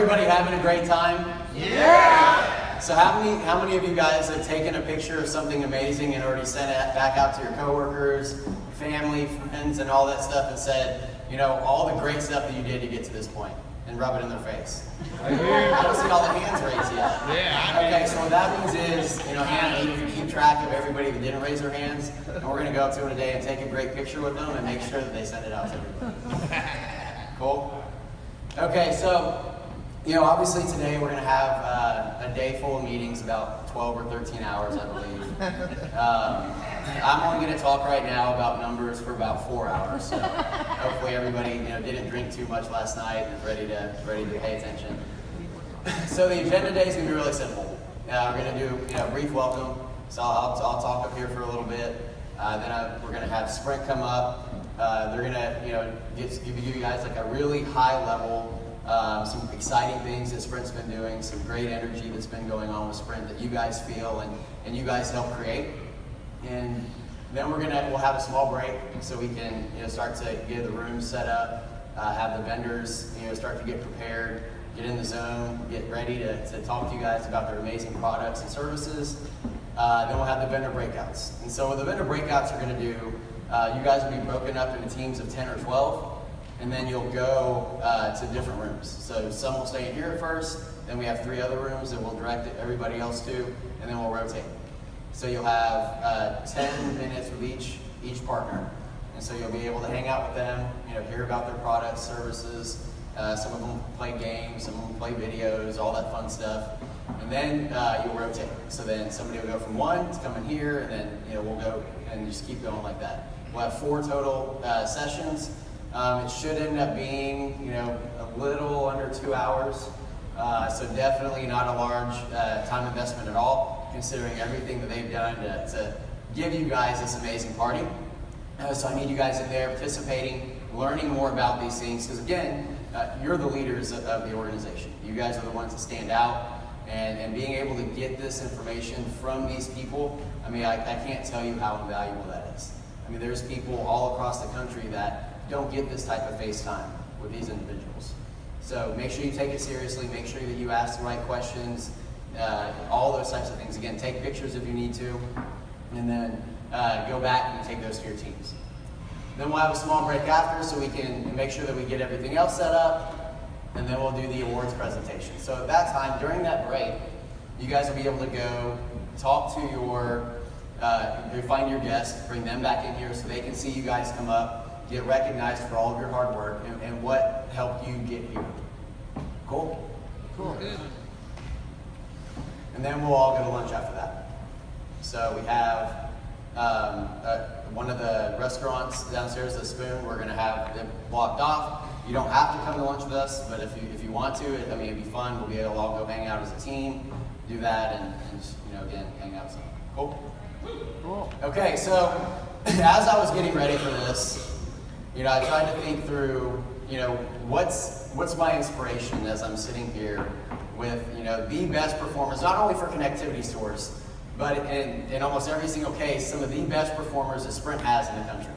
everybody having a great time? Yeah! So how many of you guys have taken a picture of something amazing and already sent it back out to your coworkers, family, friends, and all that stuff and said, you know, all the great stuff that you did to get to this point, and rub it in their face? I don't see all the hands raised yet. Yeah. Okay, so what that means is, you know, Hannah, you keep track of everybody that didn't raise their hands, and we're going to go up to them today and take a great picture with them and make sure that they send it out to everybody. Cool? Okay, so, you know, obviously today we're going to have a day full of meetings, about 12 or 13 hours, I believe. I'm only going to talk right now about numbers for about 4 hours, so hopefully everybody, you know, didn't drink too much last night and is ready to pay attention. So the agenda today is going to be really simple. We're going to do, you know, a brief welcome. So I'll talk up here for a little bit. Then we're going to have Sprint come up. They're going to, you know, give you guys like a really high level, some exciting things that Sprint's been doing, some great energy that's been going on with Sprint that you guys feel and you guys help create. And then we'll have a small break so we can, you know, start to get the room set up, have the vendors, you know, start to get prepared, get in the zone, get ready to talk to you guys about their amazing products and services. Then we'll have the vendor breakouts. And so what the vendor breakouts are going to do, you guys will be broken up into teams of 10 or 12, and then you'll go to different rooms. So some will stay in here at first, then we have 3 other rooms that we'll direct everybody else to, and then we'll rotate. So you'll have 10 minutes with each partner. And so you'll be able to hang out with them, you know, hear about their products, services. Some of them play games, some of them play videos, all that fun stuff. And then you'll rotate. So then somebody will go from 1 to come in here, and then, you know, we'll go and just keep going like that. We'll have 4 total sessions. It should end up being, you know, a little under 2 hours. So definitely not a large time investment at all, considering everything that they've done to give you guys this amazing party. So I need you guys in there participating, learning more about these things, because again, you're the leaders of the organization. You guys are the ones that stand out, and being able to get this information from these people, I mean, I can't tell you how invaluable that is. I mean, there's people all across the country that don't get this type of face time with these individuals. So make sure you take it seriously, make sure that you ask the right questions, all those types of things. Again, take pictures if you need to, and then go back and take those to your teams. Then we'll have a small break after so we can make sure that we get everything else set up, and then we'll do the awards presentation. So at that time, during that break, you guys will be able to go talk to find your guests, bring them back in here so they can see you guys come up, get recognized for all of your hard work and what helped you get here. Cool? Cool. Good. And then we'll all go to lunch after that. So we have one of the restaurants downstairs, The Spoon, we're going to have it blocked off. You don't have to come to lunch with us, but if you want to, I mean, it'd be fun. We'll be able to all go hang out as a team, do that, and just, you know, again, hang out some. Cool? Cool. Okay, so as I was getting ready for this, you know, I tried to think through, you know, what's my inspiration as I'm sitting here with, you know, the best performers, not only for connectivity stores, but in almost every single case, some of the best performers that Sprint has in the country.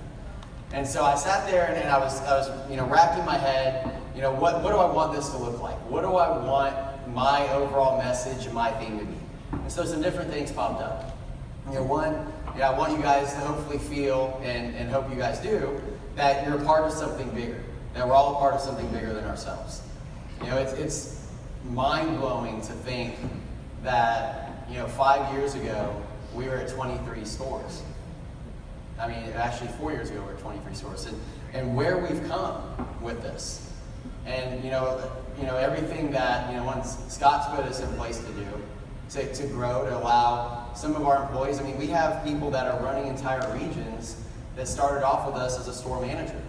And so I sat there and I was you know, racking my head, you know, what do I want this to look like? What do I want my overall message and my theme to be? And so some different things popped up. You know, one, you know, I want you guys to hopefully feel, and hope you guys do, that you're a part of something bigger, that we're all a part of something bigger than ourselves. You know, it's mind-blowing to think that, you know, 5 years ago, we were at 23 stores. I mean, actually 4 years ago, we were at 23 stores. And where we've come with this. And, you know, everything that, you know, once Scott's put us in place to do, to grow, to allow some of our employees, I mean, we have people that are running entire regions that started off with us as a store manager,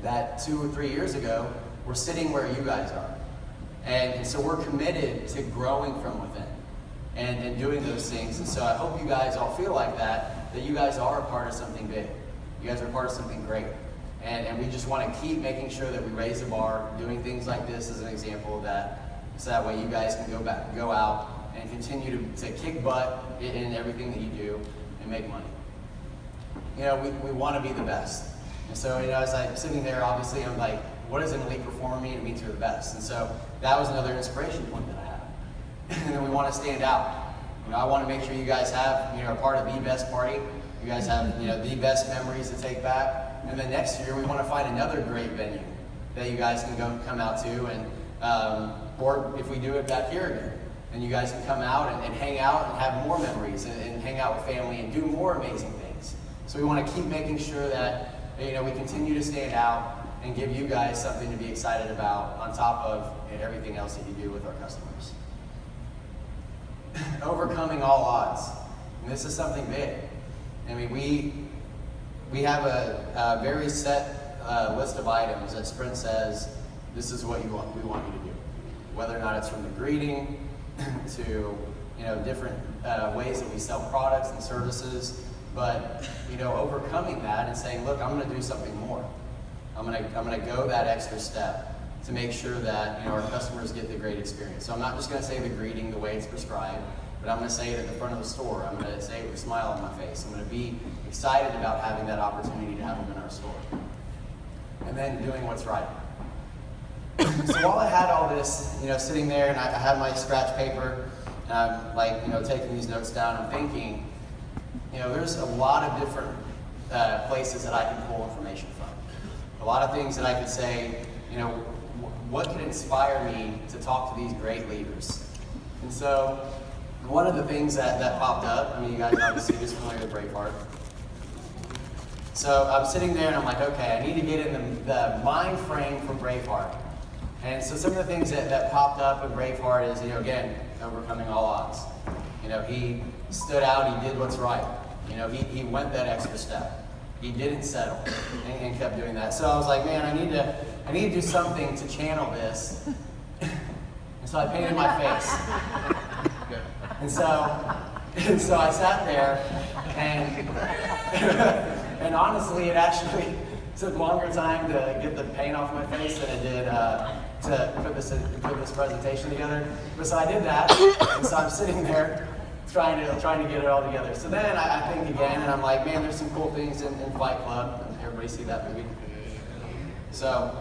that 2 or 3 years ago were sitting where you guys are. And so we're committed to growing from within and doing those things. And so I hope you guys all feel like that you guys are a part of something big. You guys are a part of something great. And we just want to keep making sure that we raise the bar, doing things like this as an example of that, so that way you guys can go out and continue to kick butt in everything that you do and make money. You know, we want to be the best. And so, you know, as I'm sitting there, obviously I'm like what does an elite performer mean? It means you're the best. And so that was another inspiration point that I had. And then we want to stand out. I want to make sure you guys have, a part of the best party. You guys have, the best memories to take back. And then next year, we want to find another great venue that you guys can come out to, and or if we do it back here again, and you guys can come out and hang out and have more memories and hang out with family and do more amazing things. So we want to keep making sure that, we continue to stand out and give you guys something to be excited about on top of everything else that you do with our customers. Overcoming all odds. And this is something big. I mean, we have a very set list of items that Sprint says, this is what we want you to do. Whether or not it's from the greeting to different ways that we sell products and services, but overcoming that and saying, look, I'm going to do something more. I'm going to go that extra step to make sure that our customers get the great experience. So I'm not just going to say the greeting the way it's prescribed, but I'm going to say it at the front of the store. I'm going to say it with a smile on my face. I'm going to be excited about having that opportunity to have them in our store. And then doing what's right. So while I had all this, sitting there, and I had my scratch paper, and I'm taking these notes down and thinking, there's a lot of different places that I can pull information from. A lot of things that I could say, what could inspire me to talk to these great leaders? And so one of the things that popped up, you guys obviously are familiar with Braveheart. So I'm sitting there and I'm like, okay, I need to get in the mind frame for Braveheart. And so some of the things that popped up in Braveheart is, again, overcoming all odds. He stood out, he did what's right. He went that extra step. He didn't settle and kept doing that. So I was like, man, I need to do something to channel this. And so I painted my face. And so I sat there, and honestly, it actually took longer time to get the paint off my face than it did to put this presentation together. But so I did that, and so I'm sitting there trying to get it all together. So then I think again, and I'm like, man, there's some cool things in Fight Club. Everybody see that movie? So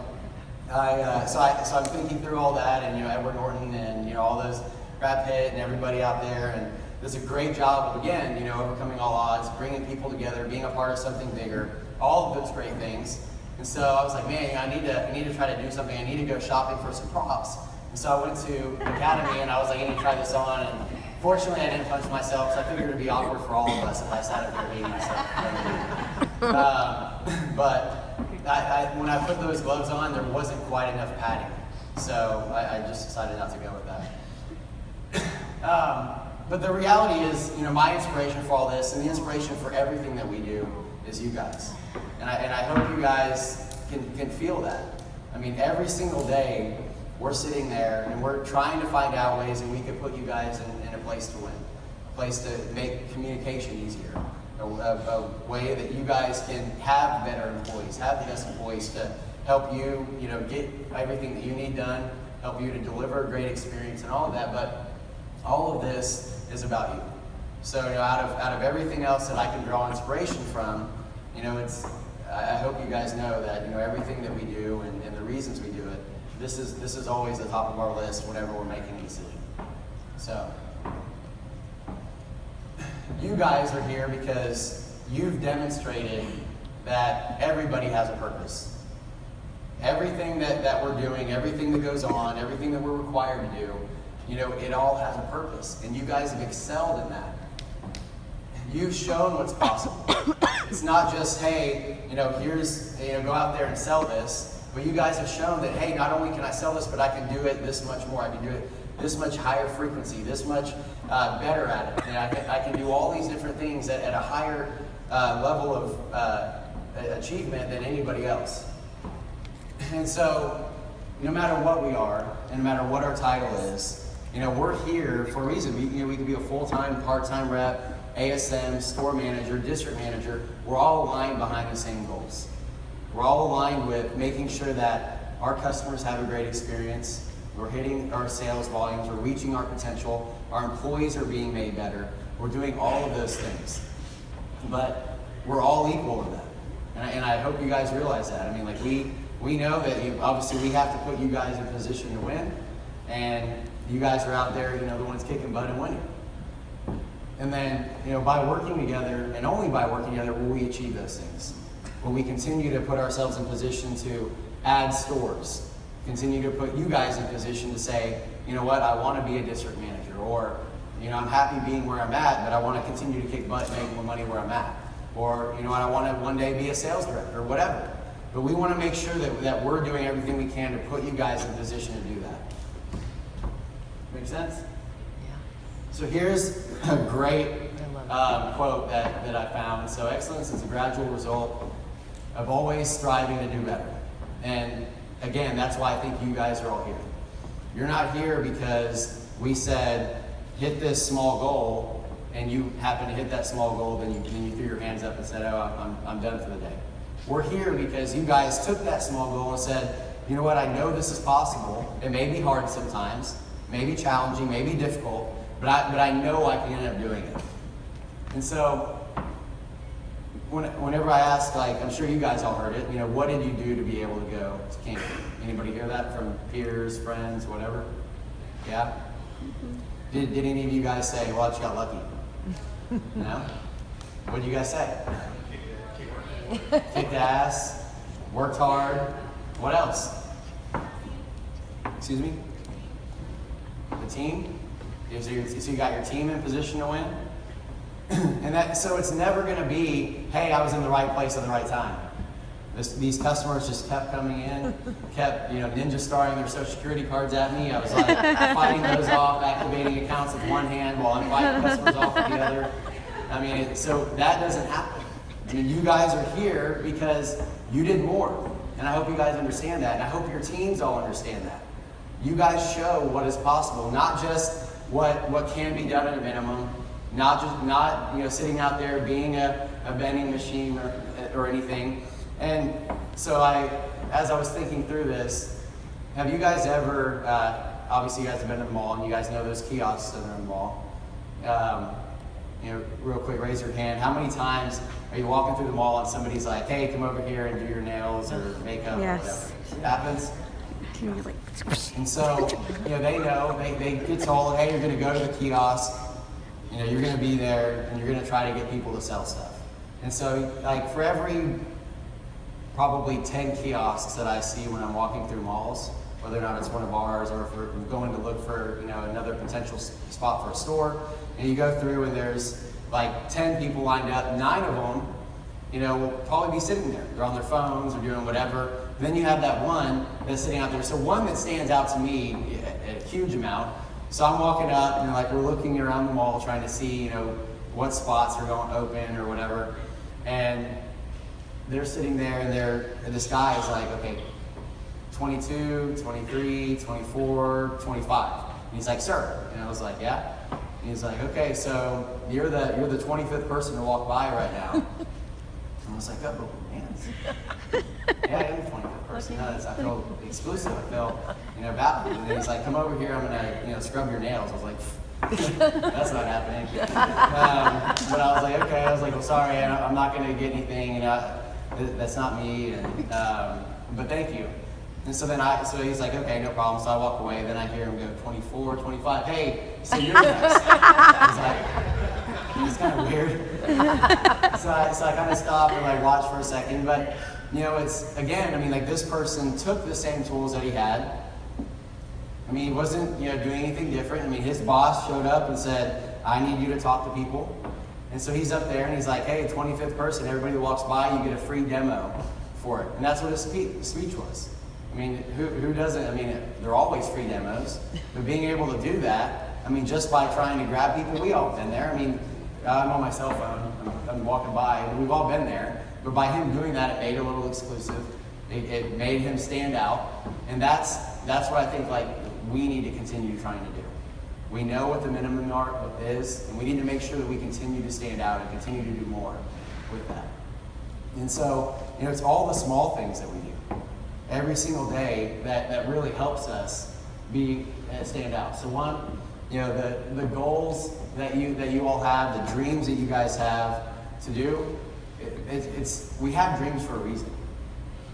I'm thinking through all that, and Edward Norton, and all those Brad Pitt and everybody out there, and does a great job of, again, overcoming all odds, bringing people together, being a part of something bigger, all of those great things. And so I was like, man, I need to try to do something. I need to go shopping for some props. And so I went to Academy, and I was like, I need to try this on. And fortunately, I didn't punch myself, so I figured it'd be awkward for all of us if I sat up there eating myself. But when I put those gloves on, there wasn't quite enough padding. So I just decided not to go with that. But the reality is, my inspiration for all this and the inspiration for everything that we do is you guys. And I hope you guys can feel that. Every single day, we're sitting there and we're trying to find out ways that we can put you guys in a place to win, a place to make communication easier, a way that you guys can have better employees, have the best employees to help you, get everything that you need done, help you to deliver a great experience and all of that. But all of this is about you. So out of everything else that I can draw inspiration from, I hope you guys know that everything that we do and the reasons we do it, this is always the top of our list whenever we're making a decision. So you guys are here because you've demonstrated that everybody has a purpose. Everything that we're doing, everything that goes on, everything that we're required to do, it all has a purpose, and you guys have excelled in that. You've shown what's possible. It's not just, hey, here's, go out there and sell this, but you guys have shown that, hey, not only can I sell this, but I can do it this much more. I can do it this much higher frequency, this much better at it. And I can do all these different things at a higher level of achievement than anybody else. And so, no matter what we are, and no matter what our title is, we're here for a reason. We could be a full-time, part-time rep, ASM, store manager, district manager. We're all aligned behind the same goals. We're all aligned with making sure that our customers have a great experience. We're hitting our sales volumes. We're reaching our potential. Our employees are being made better. We're doing all of those things. But we're all equal in that. And I hope you guys realize that. we know that obviously we have to put you guys in position to win, and you guys are out there, the ones kicking butt and winning. And then, by working together, and only by working together, will we achieve those things. Will we continue to put ourselves in position to add stores, continue to put you guys in position to say, you know what, I want to be a district manager, or, I'm happy being where I'm at, but I want to continue to kick butt and make more money where I'm at. Or, I want to one day be a sales director, or whatever. But we want to make sure that we're doing everything we can to put you guys in position to do that. Make sense? Yeah. So here's a great quote that I found. So excellence is a gradual result of always striving to do better. And again, that's why I think you guys are all here. You're not here because we said, hit this small goal, and you happen to hit that small goal, then you threw your hands up and said, oh, I'm done for the day. We're here because you guys took that small goal and said, you know what, I know this is possible. It may be hard sometimes, maybe challenging, maybe difficult, but I know I can end up doing it. And so, whenever I ask, I'm sure you guys all heard it, what did you do to be able to go to camp? Anybody hear that from peers, friends, whatever? Yeah? Mm-hmm. Did any of you guys say, well, I just got lucky? No? What did you guys say? Kicked ass, worked hard. What else? Excuse me? The team? So you got your team in position to win? And so it's never going to be, hey, I was in the right place at the right time. These customers just kept coming in, kept ninja starring their social security cards at me. I was fighting those off, activating accounts with one hand while I'm fighting customers off with the other. So that doesn't happen. You guys are here because you did more. And I hope you guys understand that. And I hope your teams all understand that. You guys show what is possible, not just what can be done at a minimum, not sitting out there being a vending machine or anything. And so as I was thinking through this, have you guys ever, obviously you guys have been to the mall and you guys know those kiosks that are in the mall. Real quick, raise your hand. How many times are you walking through the mall and somebody's like, hey, come over here and do your nails or makeup or whatever? It happens. And so, they know, they get told, hey, you're going to go to the kiosk, you're going to be there and you're going to try to get people to sell stuff. And so, for every probably 10 kiosks that I see when I'm walking through malls, whether or not it's one of ours or if we're going to look for another potential spot for a store, and you go through and there's 10 people lined up, 9 of them will probably be sitting there. They're on their phones or doing whatever. Then you have that one that's sitting out there. So one that stands out to me a huge amount. So I'm walking up and we're looking around the mall trying to see what spots are going open or whatever, and they're sitting there and this guy is like, okay, 22, 23, 24, 25. And he's like, sir. And I was like, yeah. And he's like, okay, so you're the 25th person to walk by right now. And I was like, oh, man. Yeah, I am the 25th person. No, I feel exclusive. I feel, about it. And then he's like, come over here. I'm going to, scrub your nails. I was like, that's not happening. But I was like, okay. I was like, well, sorry. I'm not going to get anything. That's not me. And but thank you. And so so he's like, okay, no problem. So I walk away. Then I hear him go 24, 25. Hey, so you're next. I was like, it's kind of weird. So I kind of stop and watch for a second. But it's again, this person took the same tools that he had. He wasn't doing anything different. His boss showed up and said, I need you to talk to people. And so he's up there and he's like, hey, 25th person, everybody that walks by, you get a free demo for it. And that's what his speech was. Who doesn't? They're always free demos. But being able to do that, just by trying to grab people, we all been there. I'm on my cell phone, I'm walking by, and we've all been there. But by him doing that, it made it a little exclusive. It made him stand out. And that's what I think we need to continue trying to do. We know what the minimum is, and we need to make sure that we continue to stand out and continue to do more with that. And so, it's all the small things that we do every single day that really helps us stand out. So one, the goals that you all have, the dreams that you guys have to do, we have dreams for a reason.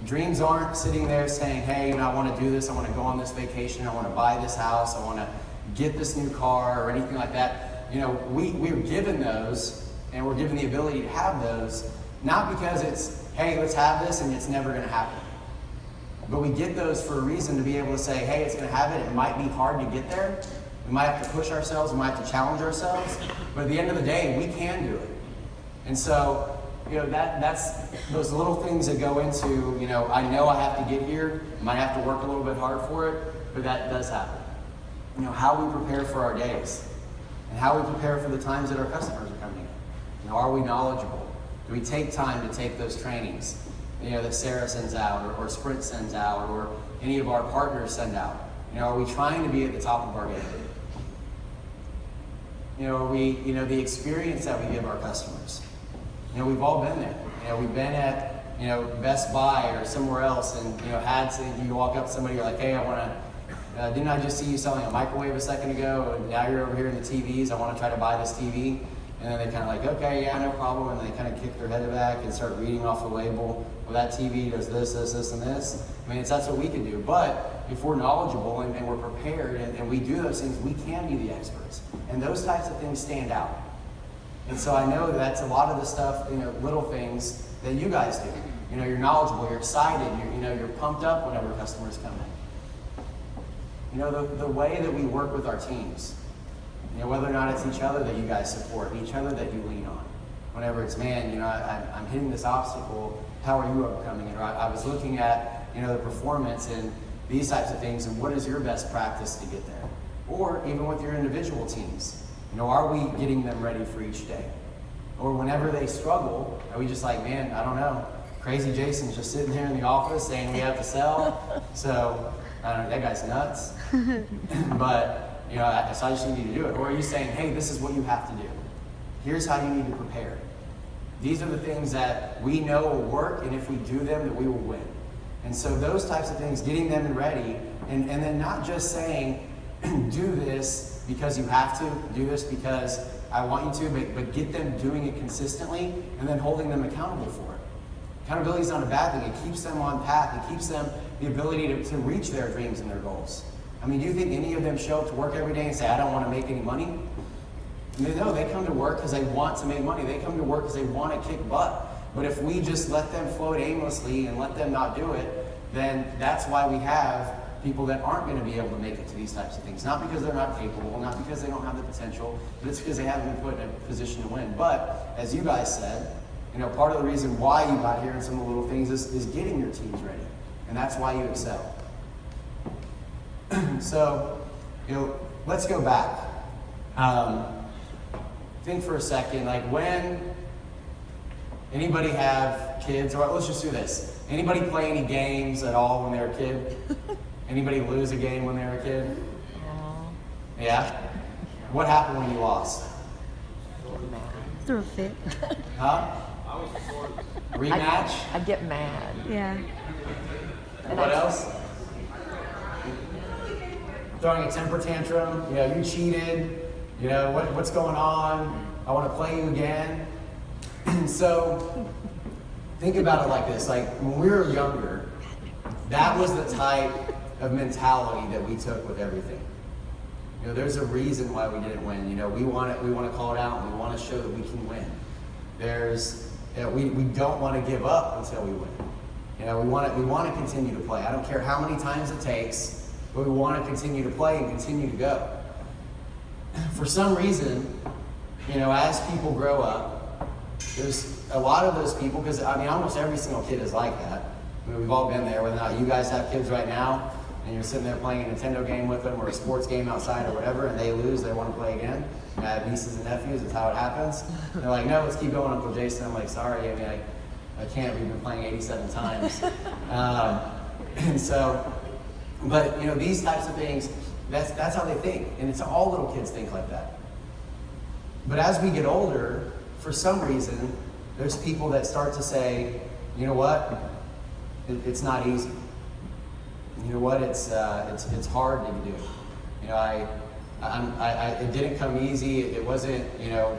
Dreams aren't sitting there saying, hey, you know, I want to do this, I want to go on this vacation, I want to buy this house, I want to get this new car or anything like that. You know, we're given those, and we're given the ability to have those, not because it's, hey, let's have this and it's never going to happen. But we get those for a reason, to be able to say, hey, it's going to happen. It might be hard to get there. We might have to push ourselves, we might have to challenge ourselves, but at the end of the day, we can do it. And so, you know, that's those little things that go into, you know I have to get here, might have to work a little bit hard for it, but that does happen. You know, how we prepare for our days, and how we prepare for the times that our customers are coming in. You know, are we knowledgeable? Do we take time to take those trainings, you know, that Sarah sends out, or Sprint sends out, or any of our partners send out? You know, are we trying to be at the top of our game? You know, are we, you know, the experience that we give our customers. You know, we've all been there. You know, we've been at, you know, Best Buy or somewhere else, and, you know, you walk up to somebody, you're like, hey, I want to, didn't I just see you selling a microwave a second ago, and now you're over here in the TVs, I want to try to buy this TV. And then they kind of like, okay, yeah, no problem, and they kind of kick their head back and start reading off the label. Well, that TV does this, this, this, and this. I mean, that's what we can do. But if we're knowledgeable and we're prepared and we do those things, we can be the experts. And those types of things stand out. And so I know that's a lot of the stuff, you know, little things that you guys do. You know, you're knowledgeable, you're excited, you're pumped up whenever customers come in. You know, the way that we work with our teams. You know, whether or not it's each other that you guys support, and each other that you lean on. Whenever it's, man, you know, I'm hitting this obstacle, how are you overcoming it? Or I was looking at, you know, the performance and these types of things, and what is your best practice to get there? Or even with your individual teams. You know, are we getting them ready for each day? Or whenever they struggle, are we just like, man, I don't know. Crazy Jason's just sitting here in the office saying we have to sell. So, I don't know, that guy's nuts. But, you know, so I just need you to do it. Or are you saying, hey, this is what you have to do. Here's how you need to prepare. These are the things that we know will work, and if we do them, that we will win. And so those types of things, getting them ready, and then not just saying, do this because you have to, do this because I want you to, but get them doing it consistently, and then holding them accountable for it. Accountability is not a bad thing. It keeps them on path. It keeps them the ability to reach their dreams and their goals. I mean, do you think any of them show up to work every day and say, I don't want to make any money? No, they come to work because they want to make money. They come to work because they want to kick butt. But if we just let them float aimlessly and let them not do it, then that's why we have people that aren't going to be able to make it to these types of things. Not because they're not capable, not because they don't have the potential, but it's because they haven't been put in a position to win. But, as you guys said, you know, part of the reason why you got here and some of the little things is getting your teams ready. And that's why you excel. So, you know, let's go back. Think for a second, like when anybody have kids, or let's just do this. Anybody play any games at all when they were a kid? Anybody lose a game when they were a kid? Yeah? What happened when you lost? Threw a fit. Huh? Rematch? I get mad. Yeah. And what else? Throwing a temper tantrum, you know, you cheated, you know, what's going on? I want to play you again. So, think about it like this, like when we were younger, that was the type of mentality that we took with everything. You know, there's a reason why we didn't win. You know, we want to call it out, and we want to show that we can win. We don't want to give up until we win. You know, we want to continue to play. I don't care how many times it takes. But we want to continue to play and continue to go. For some reason, you know, as people grow up, there's a lot of those people, because I mean, almost every single kid is like that. I mean, we've all been there. Whether or not you guys have kids right now, and you're sitting there playing a Nintendo game with them or a sports game outside or whatever, and they lose, they want to play again. And I have nieces and nephews, that's how it happens. They're like, no, let's keep going, Uncle Jason. I'm like, sorry, I mean, I can't. We've been playing 87 times. And so, but, you know, these types of things, that's how they think. And it's all little kids think like that. But as we get older, for some reason, there's people that start to say, you know what, it's not easy. You know what, it's hard to do. You know, it didn't come easy. It wasn't, you know,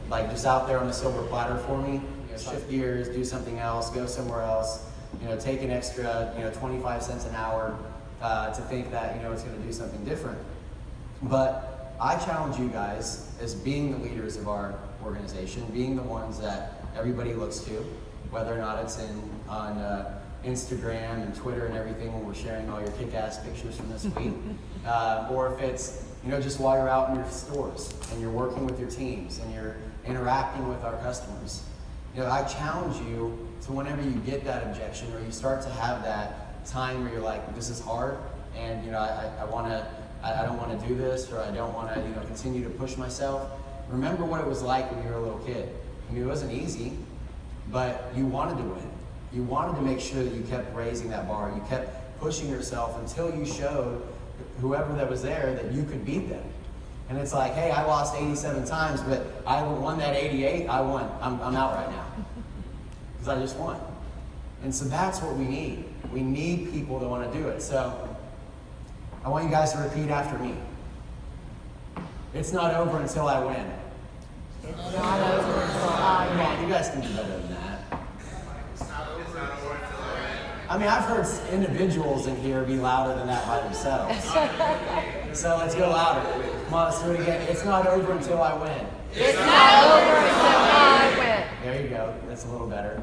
like just out there on a silver platter for me. You know, shift gears, do something else, go somewhere else. take an extra, 25 cents an hour to think that, it's going to do something different. But I challenge you guys as being the leaders of our organization, being the ones that everybody looks to, whether or not it's on Instagram and Twitter and everything when we're sharing all your kick-ass pictures from this week, or if it's just while you're out in your stores and you're working with your teams and you're interacting with our customers. I challenge you to, whenever you get that objection or you start to have that time where you're like, this is hard, and I don't want to do this, or I don't want to continue to push myself. Remember what it was like when you were a little kid. It wasn't easy, but you wanted to win. You wanted to make sure that you kept raising that bar. You kept pushing yourself until you showed whoever that was there that you could beat them. And it's like, hey, I lost 87 times, but I won that 88. I won. I'm out right now because I just won. And so that's what we need. We need people that want to do it. So I want you guys to repeat after me. It's not over until I win. It's not over until I Come on, win. you guys can do better than that. I've heard individuals in here be louder than that by themselves. So let's go louder. Come on, let's do it again. It's not over until I win. It's not over until I win. There you go. That's a little better.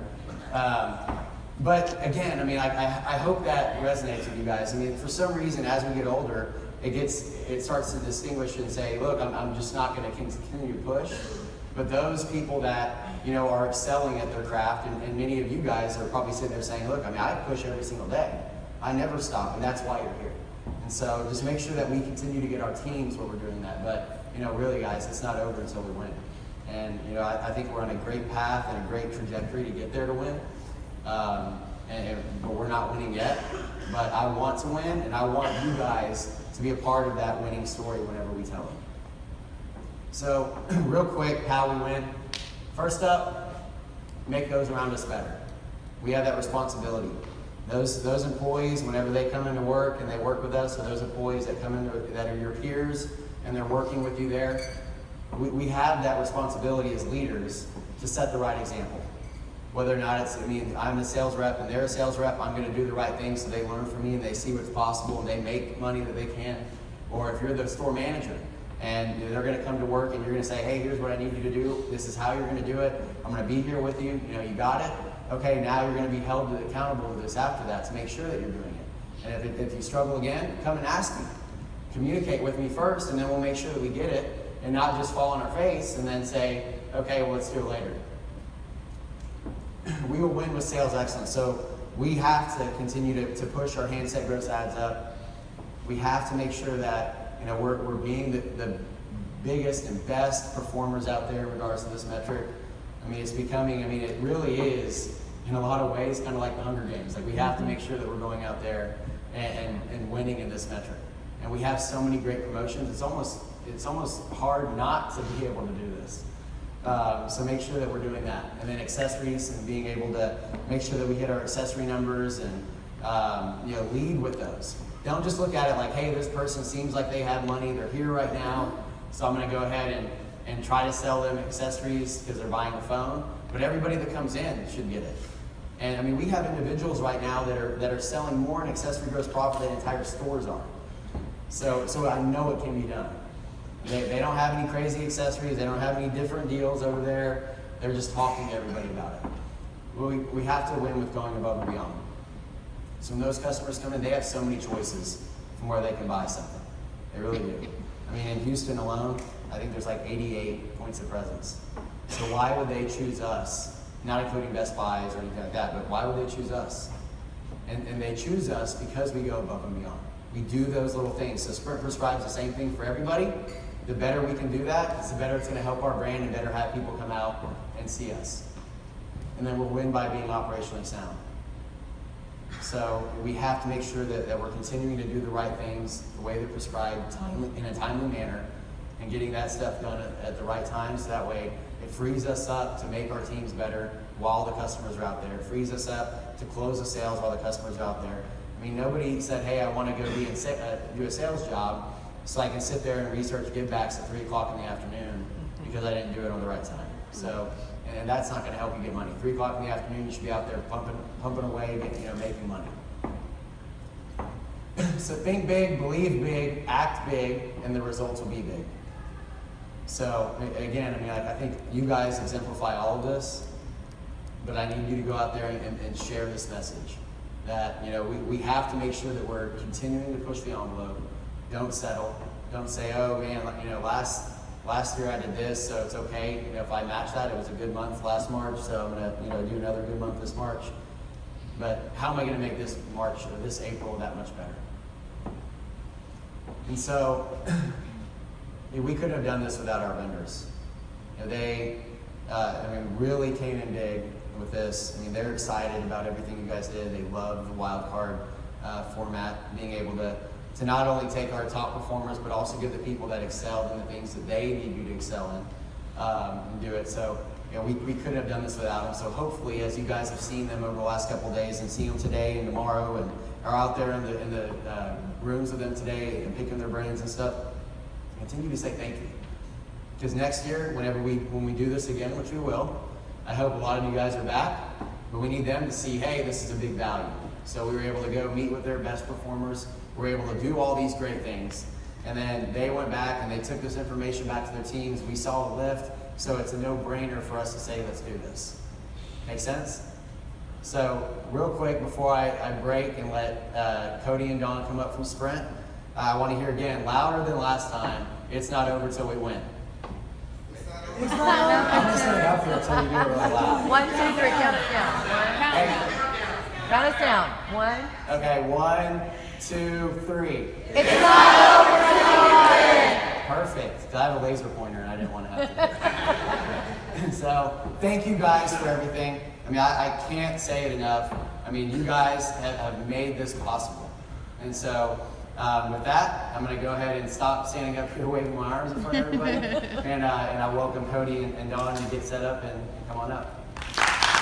But again, I hope that resonates with you guys. For some reason, as we get older, it starts to distinguish and say, look, I'm just not going to continue to push. But those people that are excelling at their craft, and many of you guys are probably sitting there saying, look, I push every single day. I never stop, and that's why you're here. And so just make sure that we continue to get our teams where we're doing that. But really, guys, it's not over until we win. And I think we're on a great path and a great trajectory to get there to win. But we're not winning yet. But I want to win, and I want you guys to be a part of that winning story whenever we tell them. So, real quick, how we win. First up, make those around us better. We have that responsibility. Those employees, whenever they come into work and they work with us, or those employees that come in that are your peers and they're working with you there, we have that responsibility as leaders to set the right example. Whether or not I'm a sales rep and they're a sales rep, I'm going to do the right thing so they learn from me and they see what's possible and they make money that they can. Or if you're the store manager and they're going to come to work and you're going to say, hey, here's what I need you to do. This is how you're going to do it. I'm going to be here with you. You got it. Okay, now you're going to be held accountable to this after that to make sure that you're doing it. And if you struggle again, come and ask me. Communicate with me first, and then we'll make sure that we get it and not just fall on our face and then say, okay, well, let's do it later. We will win with sales excellence. So we have to continue to push our handset gross ads up. We have to make sure that we're being the biggest and best performers out there in regards to this metric. It's becoming, it really is, in a lot of ways, kind of like the Hunger Games. Like, we have to make sure that we're going out there and winning in this metric. And we have so many great promotions, it's almost hard not to be able to do this. So make sure that we're doing that. And then accessories, and being able to make sure that we hit our accessory numbers and lead with those. Don't just look at it like, hey, this person seems like they have money, they're here right now, so I'm going to go ahead and try to sell them accessories because they're buying a phone. But everybody that comes in should get it. And we have individuals right now that are selling more in accessory gross profit than entire stores are. So I know it can be done. They don't have any crazy accessories. They don't have any different deals over there. They're just talking to everybody about it. We have to win with going above and beyond. So when those customers come in, they have so many choices from where they can buy something. They really do. In Houston alone, I think there's like 88 points of presence. So why would they choose us? Not including Best Buys or anything like that, but why would they choose us? And they choose us because we go above and beyond. We do those little things. So Sprint prescribes the same thing for everybody. The better we can do that, the better it's going to help our brand and better have people come out and see us. And then we'll win by being operationally sound. So we have to make sure that we're continuing to do the right things the way they're prescribed in a timely manner and getting that stuff done at the right time, so that way it frees us up to make our teams better while the customers are out there. It frees us up to close the sales while the customers are out there. Nobody said, hey, I want to go do a sales job so I can sit there and research givebacks at 3 o'clock in the afternoon because I didn't do it on the right time. So and that's not going to help you get money. 3 o'clock in the afternoon, you should be out there pumping away, making money. So think big, believe big, act big, and the results will be big. So again, I think you guys exemplify all of this, but I need you to go out there and share this message. That we have to make sure that we're continuing to push the envelope. Don't settle. Don't say, oh man, last year I did this, so it's okay. If I match that, it was a good month last March, so I'm gonna do another good month this March. But how am I gonna make this March or this April that much better? And so we couldn't have done this without our vendors. They really came in big with this. They're excited about everything you guys did. They love the wild card format, being able to not only take our top performers, but also give the people that excelled in the things that they need you to excel in and do it. So we couldn't have done this without them. So hopefully, as you guys have seen them over the last couple of days and see them today and tomorrow, and are out there in the rooms with them today and picking their brains and stuff, continue to say thank you. Because next year, when we do this again, which we will, I hope a lot of you guys are back, but we need them to see, hey, this is a big value. So we were able to go meet with their best performers. We were able to do all these great things. And then they went back and they took this information back to their teams. We saw the lift, so it's a no-brainer for us to say, let's do this. Make sense? So real quick, before I break and let Cody and Dawn come up from Sprint, I want to hear again, louder than last time, it's not over till we win. I'm just going to up here until you do it really loud. 1, 2, 3, count us down. Count us down. 1. Okay, 1, 2, 3. It's not over till we win. Perfect. 'Cause I have a laser pointer and I didn't want to have to do it. So thank you guys for everything. I can't say it enough. You guys have made this possible. And so with that, I'm going to go ahead and stop standing up here waving my arms in front of everybody. And I welcome Cody and Dawn to get set up and come on up.